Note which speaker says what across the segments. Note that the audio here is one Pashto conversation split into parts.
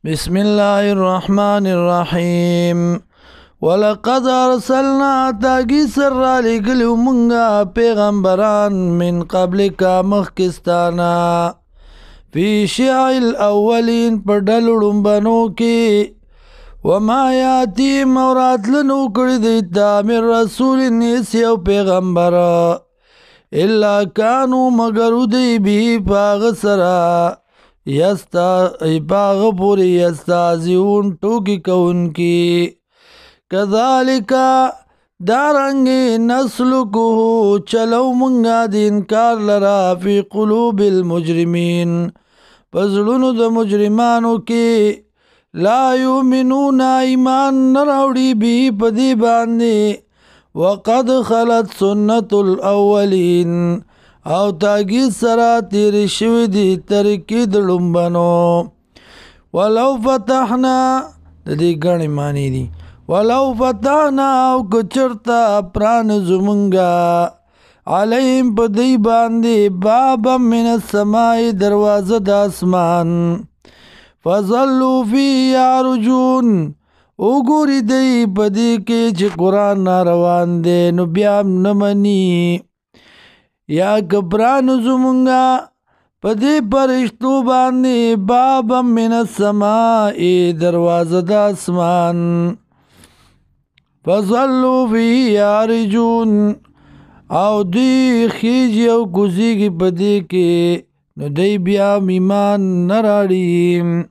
Speaker 1: بسم الله الرحمن الرحيم. ولقد ارسلنا تاگی سر را لگلو منگا پیغمبران من قبلک مخکستانا فی شیع الاولین پر ڈلڑن بنو کی وما یاتی مورات لنو کردیتا من رسول نیسیو پیغمبر الا کانو مگر دی بھی پاغ سرا پاغ پوری یستازیون ٹوکی کون کی کذالکا دارنگی نسلکو چلو منگا دی انکار لرا فی قلوب المجرمین پزڑونو دا مجرمانو کی لا یومنون ایمان نراوڑی بھی پدی باندی وقد خلت سنت الاولین او تاگی سرا تیری شوی دی ترکی دلنبنو ولو فتحنا دی گانی معنی دی ولو فتحنا او کچرتا پران زمنگا علیم پا دی باندی بابا من السمائی دروازه دا اسمان فظلو فی یارجون او گوری دی پا دی که چه قرآن ناروان دی نو بیام نمانی یا کپرانو زمونگا پدی پرشتو باندی بابا من السمائی دروازه دا اسمان فظلو فی یارجون او دی خیجی او کزیگی پدی که نو دی بیا ایمان نراڑیم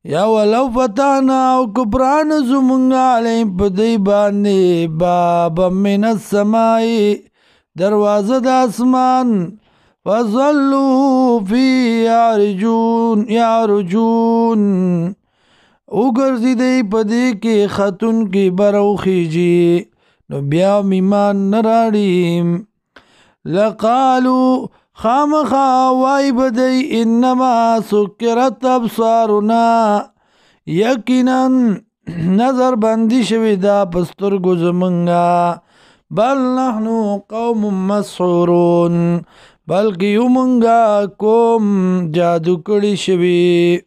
Speaker 1: یا ولو فتانا او کپران زمونگا علیم پدی باندی بابا من السمائی دروازه دا اسمان فظلو فی یارجون او گرزی دی پدی کی خطن کی برو خیجی نو بیا ایمان نراڑیم لقالو خامخا وائی بدی انما سکرت ابصارنا یقینا نظر بندی شوی دا پسترگو زمنگا بل نحنو قوم مسحورون بلکہ یو منگا قوم جادو کڑی شوی